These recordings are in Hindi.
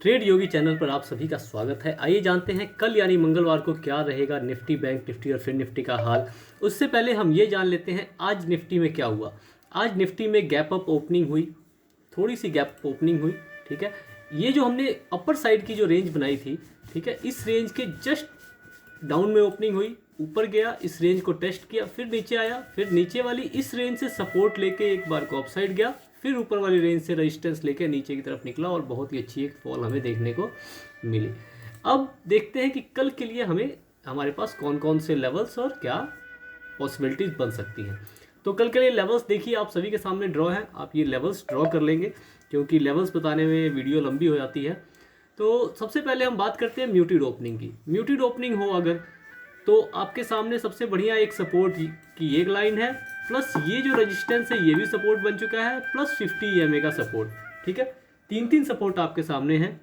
ट्रेड योगी चैनल पर आप सभी का स्वागत है। आइए जानते हैं कल यानी मंगलवार को क्या रहेगा निफ्टी, बैंक निफ्टी और फिर निफ्टी का हाल। उससे पहले हम ये जान लेते हैं आज निफ्टी में क्या हुआ। आज निफ्टी में गैप अप ओपनिंग हुई, थोड़ी सी गैप ओपनिंग हुई। ठीक है, ये जो हमने अपर साइड की जो रेंज बनाई थी, ठीक है, इस रेंज के जस्ट डाउन में ओपनिंग हुई, ऊपर गया, इस रेंज को टेस्ट किया, फिर नीचे आया, फिर नीचे वाली इस रेंज से सपोर्ट लेके एक बार को अप साइड गया, फिर ऊपर वाली रेंज से रेजिस्टेंस लेके नीचे की तरफ निकला और बहुत ही अच्छी एक फॉल हमें देखने को मिली। अब देखते हैं कि कल के लिए हमारे पास कौन कौन से लेवल्स और क्या पॉसिबिलिटीज बन सकती हैं। तो कल के लिए लेवल्स देखिए आप सभी के सामने ड्रॉ है, आप ये लेवल्स ड्रॉ कर लेंगे क्योंकि लेवल्स बताने में वीडियो लंबी हो जाती है। तो सबसे पहले हम बात करते हैं म्यूटेड ओपनिंग की। म्यूटेड ओपनिंग हो अगर तो आपके सामने सबसे बढ़िया एक सपोर्ट की एक लाइन है, प्लस ये जो रेजिस्टेंस है ये भी सपोर्ट बन चुका है, प्लस 50 EMA का सपोर्ट। ठीक है, तीन सपोर्ट आपके सामने हैं।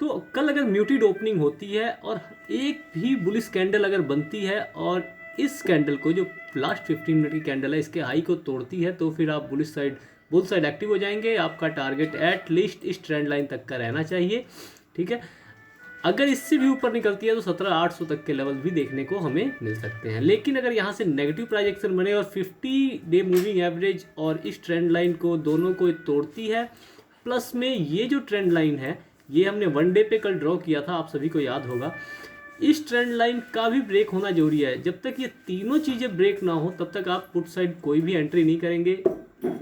तो कल अगर म्यूटेड ओपनिंग होती है और एक भी बुलिश कैंडल अगर बनती है और इस कैंडल को जो लास्ट 15 मिनट की कैंडल है इसके हाई को तोड़ती है तो फिर आप बुल साइड एक्टिव हो जाएंगे। आपका टारगेट एट लीस्ट इस ट्रेंड लाइन तक का रहना चाहिए। ठीक है, अगर इससे भी ऊपर निकलती है तो 17,800 तक के लेवल भी देखने को हमें मिल सकते हैं। लेकिन अगर यहाँ से नेगेटिव प्राइजेक्शन बने और 50 डे मूविंग एवरेज और इस ट्रेंड लाइन को दोनों को तोड़ती है, प्लस में ये जो ट्रेंड लाइन है ये हमने वन डे पे कल ड्रॉ किया था, आप सभी को याद होगा, इस ट्रेंड लाइन का भी ब्रेक होना जरूरी है। जब तक ये तीनों चीज़ें ब्रेक ना हो तब तक आप पुट साइड कोई भी एंट्री नहीं करेंगे।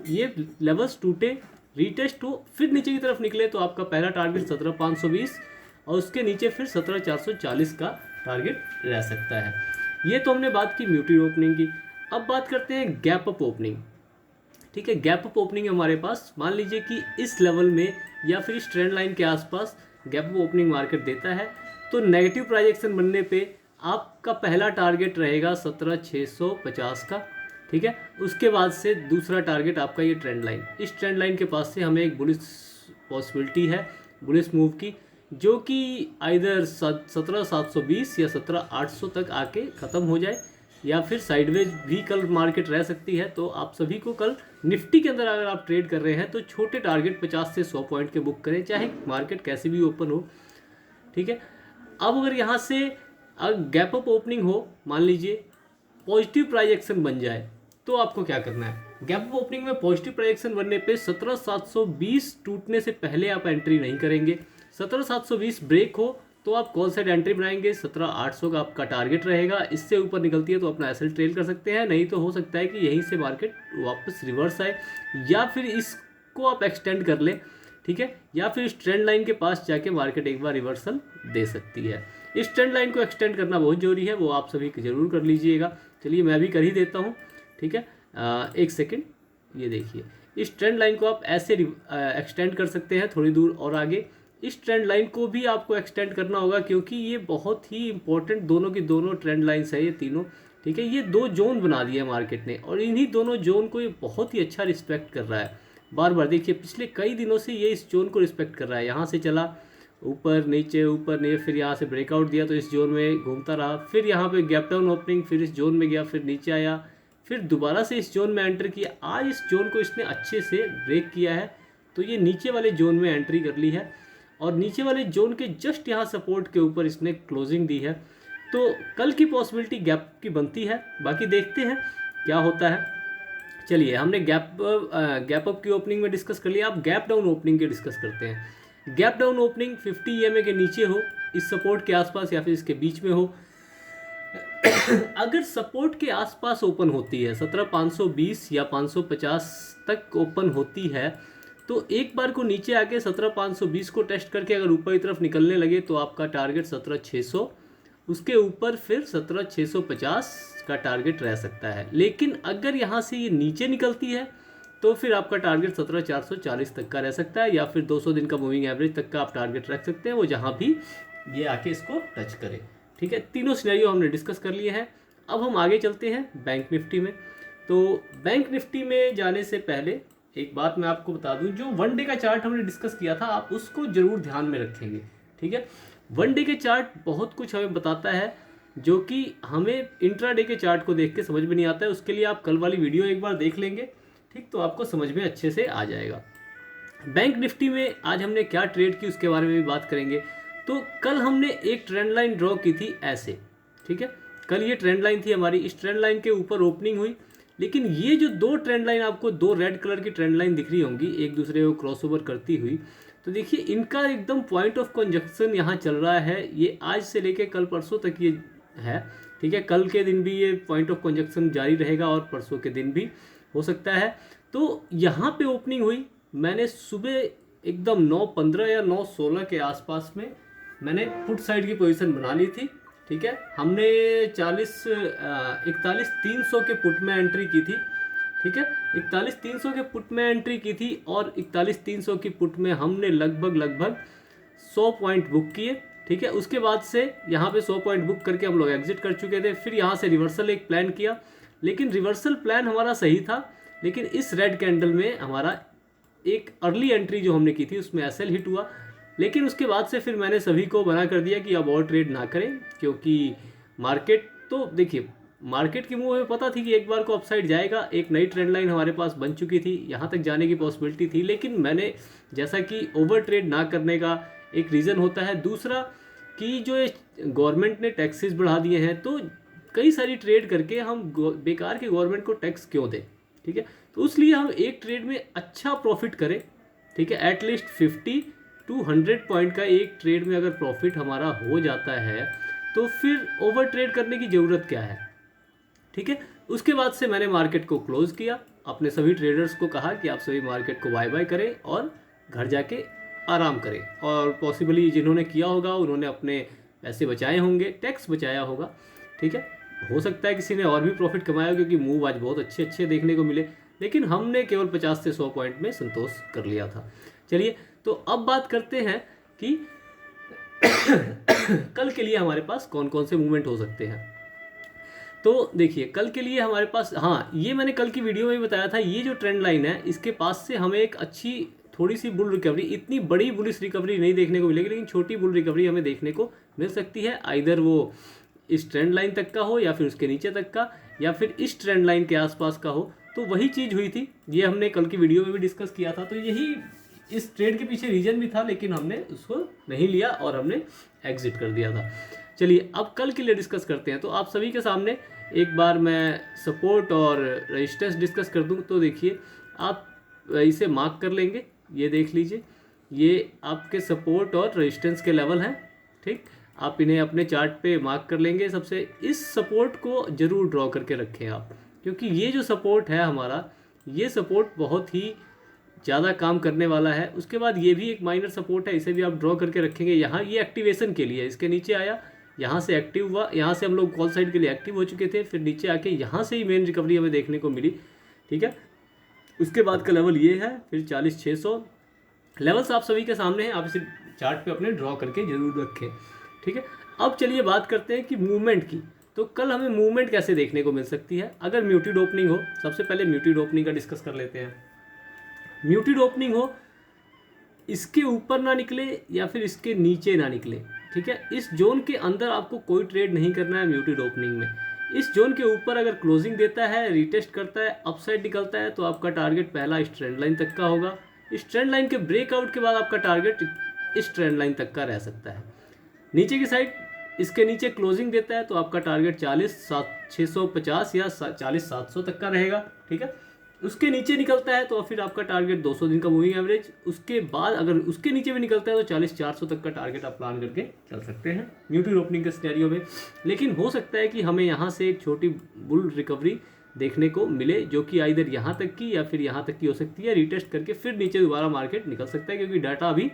ये लेवल्स टूटे, रीटेस्ट हो, फिर नीचे की तरफ निकले तो आपका पहला टारगेट 17,520 और उसके नीचे फिर 17,440 का टारगेट रह सकता है। ये तो हमने बात की म्यूटेड ओपनिंग की। अब बात करते हैं गैप अप ओपनिंग। ठीक है, गैप अप ओपनिंग हमारे पास मान लीजिए कि इस लेवल में या फिर इस ट्रेंड लाइन के आसपास गैप अप ओपनिंग मार्केट देता है तो नेगेटिव प्राइजेक्शन बनने पे आपका पहला टारगेट रहेगा 17,650 का। ठीक है, उसके बाद से दूसरा टारगेट आपका ये ट्रेंड लाइन, इस ट्रेंड लाइन के पास से हमें एक बुलिश पॉसिबिलिटी है बुलिश मूव की, जो कि आइदर 17,720 या 17,800 तक आके ख़त्म हो जाए या फिर साइडवेज भी कल मार्केट रह सकती है। तो आप सभी को कल निफ्टी के अंदर अगर आप ट्रेड कर रहे हैं तो छोटे टारगेट 50 से 100 पॉइंट के बुक करें, चाहे मार्केट कैसे भी ओपन हो। ठीक है, अब अगर यहाँ से गैप अप ओपनिंग हो, मान लीजिए पॉजिटिव प्राइजेक्शन बन जाए तो आपको क्या करना है। गैप अप ओपनिंग में पॉजिटिव प्राइजेक्शन बनने पे 17,720 टूटने से पहले आप एंट्री नहीं करेंगे। 17,720 ब्रेक हो तो आप कॉल साइड एंट्री बनाएंगे, 17,800 का आपका टारगेट रहेगा। इससे ऊपर निकलती है तो अपना एसएल ट्रेल कर सकते हैं, नहीं तो हो सकता है कि यहीं से मार्केट वापस रिवर्स आए या फिर इसको आप एक्सटेंड कर लें। ठीक है, या फिर इस ट्रेंड लाइन के पास जाके मार्केट एक बार रिवर्सल दे सकती है। इस ट्रेंड लाइन को एक्सटेंड करना बहुत जरूरी है, वो आप सभी जरूर कर लीजिएगा। चलिए मैं भी कर ही देता हूँ। ठीक है, एक सेकेंड, ये देखिए इस ट्रेंड लाइन को आप ऐसे एक्सटेंड कर सकते हैं थोड़ी दूर और आगे। इस ट्रेंड लाइन को भी आपको एक्सटेंड करना होगा क्योंकि ये बहुत ही इंपॉर्टेंट दोनों की दोनों ट्रेंड लाइन्स है ये तीनों। ठीक है, ये दो जोन बना दिए मार्केट ने और इन्हीं दोनों जोन को ये बहुत ही अच्छा रिस्पेक्ट कर रहा है। बार बार देखिए पिछले कई दिनों से ये इस जोन को रिस्पेक्ट कर रहा है। यहाँ से चला ऊपर नीचे, फिर यहाँ से ब्रेकआउट दिया तो इस जोन में घूमता रहा, फिर यहाँ पे गैप डाउन ओपनिंग, फिर इस जोन में गया, फिर नीचे आया, फिर दोबारा से इस जोन में एंटर किया। आज इस जोन को इसने अच्छे से ब्रेक किया है तो ये नीचे वाले जोन में एंट्री कर ली है और नीचे वाले जोन के जस्ट यहाँ सपोर्ट के ऊपर इसने क्लोजिंग दी है। तो कल की पॉसिबिलिटी गैप की बनती है, बाकी देखते हैं क्या होता है। चलिए हमने गैप अप की ओपनिंग में डिस्कस कर लिया, अब गैप डाउन ओपनिंग के डिस्कस करते हैं। गैप डाउन ओपनिंग 50 EMA के नीचे हो, इस सपोर्ट के आसपास या फिर इसके बीच में हो। अगर सपोर्ट के आसपास ओपन होती है 17,520 या 550 तक ओपन होती है तो एक बार को नीचे आके 17,520 को टेस्ट करके अगर ऊपर की तरफ निकलने लगे तो आपका टारगेट 17,600, उसके ऊपर फिर 17,650 का टारगेट रह सकता है। लेकिन अगर यहाँ से ये नीचे निकलती है तो फिर आपका टारगेट 17,440 तक का रह सकता है या फिर 200 दिन का मूविंग एवरेज तक का आप टारगेट रख सकते हैं, वो जहाँ भी ये आके इसको टच करे। ठीक है, तीनों सिनेरियो हमने डिस्कस कर लिए हैं। अब हम आगे चलते हैं बैंक निफ्टी में। तो बैंक निफ्टी में जाने से पहले एक बात मैं आपको बता दूं, जो वन डे का चार्ट हमने डिस्कस किया था आप उसको जरूर ध्यान में रखेंगे। ठीक है, वन डे के चार्ट बहुत कुछ हमें बताता है जो कि हमें इंट्राडे के चार्ट को देख के समझ में नहीं आता है। उसके लिए आप कल वाली वीडियो एक बार देख लेंगे, ठीक, तो आपको समझ में अच्छे से आ जाएगा। बैंक निफ्टी में आज हमने क्या ट्रेड की उसके बारे में भी बात करेंगे। तो कल हमने एक ट्रेंड लाइन ड्रॉ की थी ऐसे, ठीक है, कल ये ट्रेंड लाइन थी हमारी, इस ट्रेंड लाइन के ऊपर ओपनिंग हुई, लेकिन ये जो दो ट्रेंड लाइन आपको दो रेड कलर की ट्रेंड लाइन दिख रही होंगी एक दूसरे को क्रॉसओवर करती हुई, तो देखिए इनका एकदम पॉइंट ऑफ कंजक्शन यहाँ चल रहा है। ये आज से लेके कल परसों तक ये है, ठीक है, कल के दिन भी ये पॉइंट ऑफ कंजक्शन जारी रहेगा और परसों के दिन भी हो सकता है। तो यहाँ पे ओपनिंग हुई, मैंने सुबह एकदम 9:15 या 9:16 के आसपास में मैंने पुट साइड की पोजीशन बना ली थी, ठीक है। हमने 41,300 के पुट में एंट्री की थी, ठीक है, 41,300 के पुट में एंट्री की थी और 41,300 की पुट में हमने लगभग 100 पॉइंट बुक किए, ठीक है। उसके बाद से यहाँ पे 100 पॉइंट बुक करके हम लोग एग्जिट कर चुके थे। फिर यहाँ से रिवर्सल एक प्लान किया, लेकिन रिवर्सल प्लान हमारा सही था, लेकिन इस रेड कैंडल में हमारा एक अर्ली एंट्री जो हमने की थी उसमें एसएल हिट हुआ। लेकिन उसके बाद से फिर मैंने सभी को मना कर दिया कि अब और ट्रेड ना करें, क्योंकि मार्केट तो देखिए मार्केट की मूव हमें पता थी कि एक बार को अपसाइड जाएगा। एक नई ट्रेंड लाइन हमारे पास बन चुकी थी, यहाँ तक जाने की पॉसिबिलिटी थी, लेकिन मैंने जैसा कि ओवर ट्रेड ना करने का एक रीज़न होता है, दूसरा कि जो गवर्नमेंट ने टैक्सेस बढ़ा दिए हैं, तो कई सारी ट्रेड करके हम बेकार के गवर्नमेंट को टैक्स क्यों दें, ठीक है। तो इसलिए हम एक ट्रेड में अच्छा प्रॉफिट करें, ठीक है, एटलीस्ट 50 to 100 पॉइंट का एक ट्रेड में अगर प्रॉफिट हमारा हो जाता है तो फिर ओवर ट्रेड करने की ज़रूरत क्या है, ठीक है। उसके बाद से मैंने मार्केट को क्लोज़ किया, अपने सभी ट्रेडर्स को कहा कि आप सभी मार्केट को बाय बाय करें और घर जाके आराम करें। और पॉसिबली जिन्होंने किया होगा उन्होंने अपने पैसे बचाए होंगे, टैक्स बचाया होगा, ठीक है। हो सकता है किसी ने और भी प्रॉफिट कमाया, क्योंकि मूव आज बहुत अच्छे अच्छे देखने को मिले, लेकिन हमने केवल 50 से 100 पॉइंट में संतोष कर लिया था। चलिए, तो अब बात करते हैं कि कल के लिए हमारे पास कौन कौन से मूवमेंट हो सकते हैं। तो देखिए कल के लिए हमारे पास, हाँ, ये मैंने कल की वीडियो में भी बताया था, ये जो ट्रेंड लाइन है इसके पास से हमें एक अच्छी थोड़ी सी बुल रिकवरी, इतनी बड़ी बुलिश रिकवरी नहीं देखने को मिलेगी, लेकिन छोटी बुल रिकवरी हमें देखने को मिल सकती है। आइदर वो इस ट्रेंड लाइन तक का हो, या फिर उसके नीचे तक का, या फिर इस ट्रेंड लाइन के आसपास का हो। तो वही चीज़ हुई थी, ये हमने कल की वीडियो में भी डिस्कस किया था। तो यही इस ट्रेड के पीछे रीजन भी था, लेकिन हमने उसको नहीं लिया और हमने एग्जिट कर दिया था। चलिए, अब कल के लिए डिस्कस करते हैं। तो आप सभी के सामने एक बार मैं सपोर्ट और रेजिस्टेंस डिस्कस कर दूं। तो देखिए, आप इसे मार्क कर लेंगे, ये देख लीजिए, ये आपके सपोर्ट और रेजिस्टेंस के लेवल हैं, ठीक। आप इन्हें अपने चार्ट पे मार्क कर लेंगे। सबसे इस सपोर्ट को ज़रूर ड्रॉ करके रखें आप, क्योंकि ये जो सपोर्ट है हमारा, ये सपोर्ट बहुत ही ज़्यादा काम करने वाला है। उसके बाद ये भी एक माइनर सपोर्ट है, इसे भी आप ड्रॉ करके रखेंगे। यहाँ ये एक्टिवेशन के लिए, इसके नीचे आया, यहाँ से एक्टिव हुआ, यहाँ से हम लोग कॉल साइड के लिए एक्टिव हो चुके थे, फिर नीचे आके यहाँ से ही मेन रिकवरी हमें देखने को मिली, ठीक है। उसके बाद का लेवल ये है, फिर 40,600 लेवल्स आप सभी के सामने हैं, आप इसे चार्ट पे अपने ड्रॉ करके जरूर रखें, ठीक है। अब चलिए बात करते हैं कि मूवमेंट की। तो कल हमें मूवमेंट कैसे देखने को मिल सकती है अगर म्यूटेड ओपनिंग हो। सबसे पहले म्यूटेड ओपनिंग का डिस्कस कर लेते हैं। म्यूटेड ओपनिंग हो, इसके ऊपर ना निकले या फिर इसके नीचे ना निकले, ठीक है। इस जोन के अंदर आपको कोई ट्रेड नहीं करना है म्यूटेड ओपनिंग में। इस जोन के ऊपर अगर क्लोजिंग देता है, रिटेस्ट करता है, अपसाइड निकलता है, तो आपका टारगेट पहला इस ट्रेंड लाइन तक का होगा। इस ट्रेंड लाइन के ब्रेकआउट के बाद आपका टारगेट इस ट्रेंड लाइन तक का रह सकता है। नीचे की साइड इसके नीचे क्लोजिंग देता है तो आपका टारगेट 40,650 या 40,700 तक का रहेगा, ठीक है। उसके नीचे निकलता है तो फिर आपका टारगेट 200 दिन का मूविंग एवरेज। उसके बाद अगर उसके नीचे भी निकलता है तो 40,400 तक का टारगेट आप प्लान करके चल सकते हैं म्यूटेड ओपनिंग के सिनेरियो में। लेकिन हो सकता है कि हमें यहाँ से एक छोटी बुल रिकवरी देखने को मिले, जो कि आइदर यहाँ तक की या फिर यहाँ तक की हो सकती है। रिटेस्ट करके फिर नीचे दोबारा मार्केट निकल सकता है, क्योंकि डाटा अभी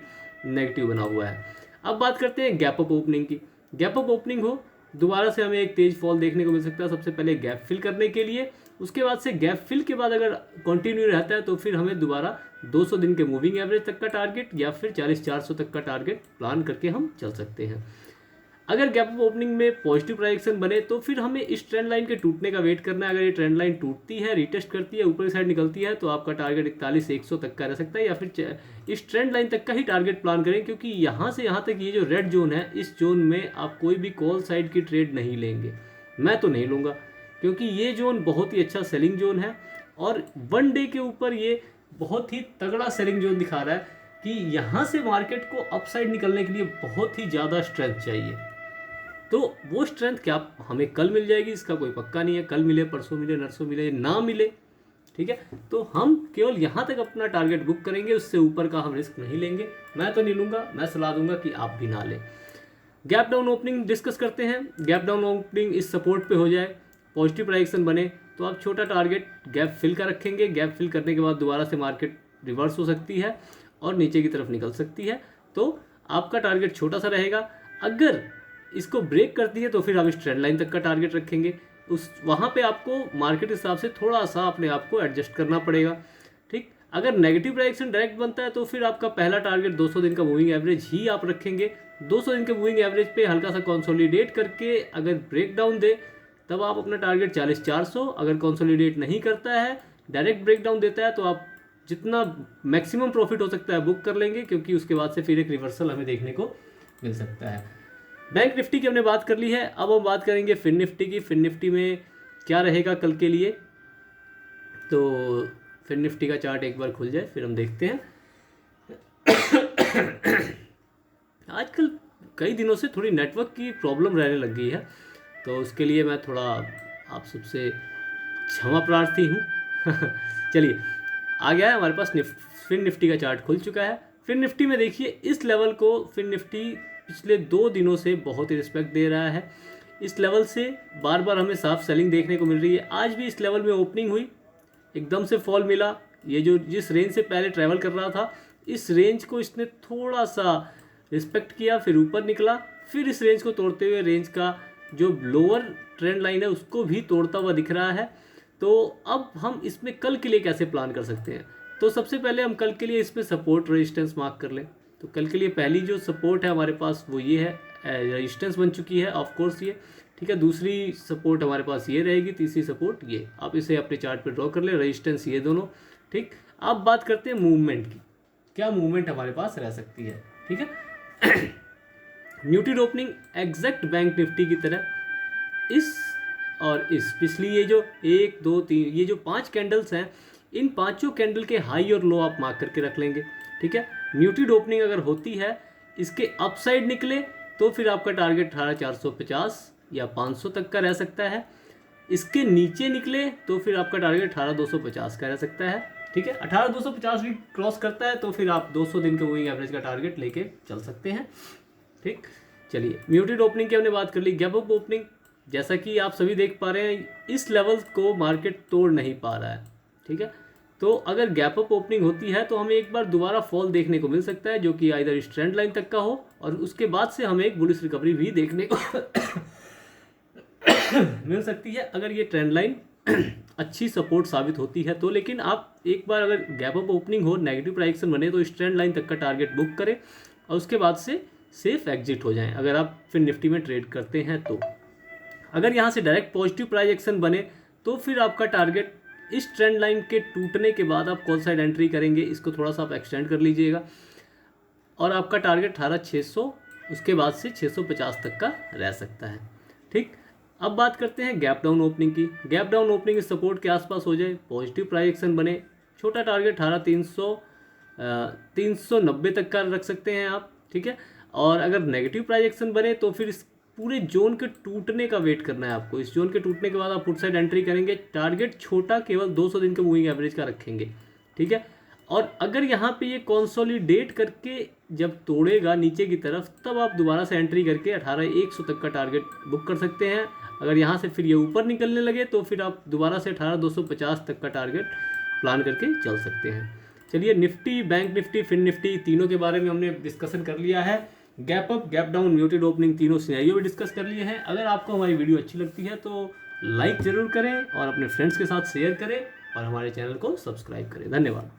नेगेटिव बना हुआ है। अब बात करते हैं गैप अप ओपनिंग की। गैप अप ओपनिंग हो, दोबारा से हमें एक तेज फॉल देखने को मिल सकता है। सबसे पहले गैप फिल करने के लिए, उसके बाद से गैप फिल के बाद अगर कंटिन्यू रहता है तो फिर हमें दोबारा 200 दिन के मूविंग एवरेज तक का टारगेट या फिर 40,400 तक का टारगेट प्लान करके हम चल सकते हैं। अगर गैप अप ओपनिंग में पॉजिटिव प्राइजेक्शन बने तो फिर हमें इस ट्रेंड लाइन के टूटने का वेट करना है। अगर ये ट्रेंड लाइन टूटती है, रिटेस्ट करती है, ऊपर की साइड निकलती है, तो आपका टारगेट 41,100 तक का रह सकता है, या फिर इस ट्रेंड लाइन तक का ही टारगेट प्लान करें, क्योंकि यहाँ से यहाँ तक ये जो रेड जोन है, इस जोन में आप कोई भी कॉल साइड की ट्रेड नहीं लेंगे। मैं तो नहीं लूँगा, क्योंकि ये जोन बहुत ही अच्छा सेलिंग जोन है और वन डे के ऊपर ये बहुत ही तगड़ा सेलिंग जोन दिखा रहा है कि यहाँ से मार्केट को अपसाइड निकलने के लिए बहुत ही ज़्यादा स्ट्रेंथ चाहिए। तो वो स्ट्रेंथ क्या हमें कल मिल जाएगी इसका कोई पक्का नहीं है, कल मिले, परसों मिले, नरसों मिले, ना मिले, ठीक है। तो हम केवल यहाँ तक अपना टारगेट बुक करेंगे, उससे ऊपर का हम रिस्क नहीं लेंगे। मैं तो नहीं लूँगा, मैं सलाह दूंगा कि आप भी ना लें। गैप डाउन ओपनिंग डिस्कस करते हैं। गैप डाउन ओपनिंग इस सपोर्ट पे हो जाए, पॉजिटिव प्राइजेक्शन बने तो आप छोटा टारगेट गैप फिल का रखेंगे। गैप फिल करने के बाद दोबारा से मार्केट रिवर्स हो सकती है और नीचे की तरफ निकल सकती है, तो आपका टारगेट छोटा सा रहेगा। अगर इसको ब्रेक करती है तो फिर हम इस ट्रेंड लाइन तक का टारगेट रखेंगे। उस वहाँ पे आपको मार्केट हिसाब से थोड़ा सा अपने आप को एडजस्ट करना पड़ेगा, ठीक। अगर नेगेटिव प्राइजेक्शन डायरेक्ट बनता है तो फिर आपका पहला टारगेट 200 दिन का मूविंग एवरेज ही आप रखेंगे। 200 दिन के मूविंग एवरेज पे हल्का सा कंसोलिडेट करके अगर ब्रेक डाउन दे तब आप अपना टारगेट 40-400, अगर कंसोलिडेट नहीं करता है, डायरेक्ट ब्रेक डाउन देता है, तो आप जितना मैक्सिमम प्रॉफिट हो सकता है बुक कर लेंगे, क्योंकि उसके बाद से फिर एक रिवर्सल हमें देखने को मिल सकता है। बैंक निफ्टी की हमने बात कर ली है, अब हम बात करेंगे फिन निफ्टी की। फिन निफ्टी में क्या रहेगा कल के लिए, तो फिन निफ्टी का चार्ट एक बार खुल जाए फिर हम देखते हैं। आजकल कई दिनों से थोड़ी नेटवर्क की प्रॉब्लम रहने लग गई है, तो उसके लिए मैं थोड़ा आप सबसे क्षमा प्रार्थी हूँ। चलिए, आ गया है हमारे पास फिन निफ्टी का चार्ट खुल चुका है। फिन निफ्टी में देखिए इस लेवल को फिन निफ्टी पिछले 2 दिनों से बहुत ही रिस्पेक्ट दे रहा है। इस लेवल से बार बार हमें साफ सेलिंग देखने को मिल रही है। आज भी इस लेवल में ओपनिंग हुई, एकदम से फॉल मिला। ये जो जिस रेंज से पहले ट्रैवल कर रहा था, इस रेंज को इसने थोड़ा सा रिस्पेक्ट किया, फिर ऊपर निकला, फिर इस रेंज को तोड़ते हुए रेंज का जो लोअर ट्रेंड लाइन है उसको भी तोड़ता हुआ दिख रहा है। तो अब हम इसमें कल के लिए कैसे प्लान कर सकते हैं, तो सबसे पहले हम कल के लिए इसमें सपोर्ट रेजिस्टेंस मार्क कर लें। तो कल के लिए पहली जो सपोर्ट है हमारे पास वो ये है, रेजिस्टेंस बन चुकी है ऑफ कोर्स ये, ठीक है। दूसरी सपोर्ट हमारे पास ये रहेगी, तीसरी सपोर्ट ये। आप इसे अपने चार्ट पे ड्रॉ कर ले, रेजिस्टेंस ये दोनों, ठीक। अब बात करते हैं मूवमेंट की, क्या मूवमेंट हमारे पास रह सकती है, ठीक है। Muted opening exact bank Nifty की तरह इस और इस पिछली ये जो 1 2 3 ये जो 5 कैंडल्स हैं, इन पांचों कैंडल के हाई और लो आप मार्क करके रख लेंगे, ठीक है। म्यूटेड ओपनिंग अगर होती है, इसके अपसाइड निकले तो फिर आपका टारगेट 18,450 या 500 तक का रह सकता है। इसके नीचे निकले तो फिर आपका टारगेट 18,250 का रह सकता है, ठीक है। 18,250 भी क्रॉस करता है तो फिर आप 200 दिन के मूविंग एवरेज का टारगेट लेके चल सकते हैं, ठीक। चलिए, म्यूटेड ओपनिंग की हमने बात कर ली। गैप अप ओपनिंग, जैसा कि आप सभी देख पा रहे हैं, इस लेवल को मार्केट तोड़ नहीं पा रहा है, ठीक है। तो अगर गैप अप ओपनिंग होती है तो हमें एक बार दोबारा फॉल देखने को मिल सकता है, जो कि आइदर इस ट्रेंड लाइन तक का हो, और उसके बाद से हमें एक बुलिश रिकवरी भी देखने को मिल सकती है, अगर ये ट्रेंड लाइन अच्छी सपोर्ट साबित होती है तो। लेकिन आप एक बार अगर गैप अप ओपनिंग हो, नेगेटिव प्राइजेक्शन बने, तो इस ट्रेंड लाइन तक का टारगेट बुक करें और उसके बाद से सेफ एग्जिट हो जाएं, अगर आप फिर निफ्टी में ट्रेड करते हैं तो। अगर यहाँ से डायरेक्ट पॉजिटिव प्राइजेक्शन बने तो फिर आपका टारगेट इस ट्रेंड लाइन के टूटने के बाद आप कॉल साइड एंट्री करेंगे, इसको थोड़ा सा आप एक्सटेंड कर लीजिएगा, और आपका टारगेट 18,600 उसके बाद से 650 तक का रह सकता है, ठीक। अब बात करते हैं गैप डाउन ओपनिंग की। गैप डाउन ओपनिंग इस सपोर्ट के आसपास हो जाए, पॉजिटिव प्राइजेक्शन बने, छोटा टारगेट 18,390 तक का रख सकते हैं आप, ठीक है। और अगर नेगेटिव प्राइजेक्शन बने तो फिर इस पूरे जोन के टूटने का वेट करना है आपको। इस जोन के टूटने के बाद आप पुट साइड एंट्री करेंगे, टारगेट छोटा केवल 200 दिन के मूविंग एवरेज का रखेंगे, ठीक है। और अगर यहाँ पे ये कंसोलिडेट करके जब तोड़ेगा नीचे की तरफ, तब आप दोबारा से एंट्री करके 18,100 तक का टारगेट बुक कर सकते हैं। अगर यहाँ से फिर ये ऊपर निकलने लगे तो फिर आप दोबारा से 18,250 तक का टारगेट प्लान करके चल सकते हैं। चलिए, Nifty, bank Nifty, fin Nifty तीनों के बारे में हमने डिस्कशन कर लिया है। Gap up, gap down, muted opening तीनों सिनेरियो भी डिस्कस कर लिए हैं। अगर आपको हमारी वीडियो अच्छी लगती है तो लाइक ज़रूर करें और अपने फ्रेंड्स के साथ शेयर करें और हमारे चैनल को सब्सक्राइब करें। धन्यवाद।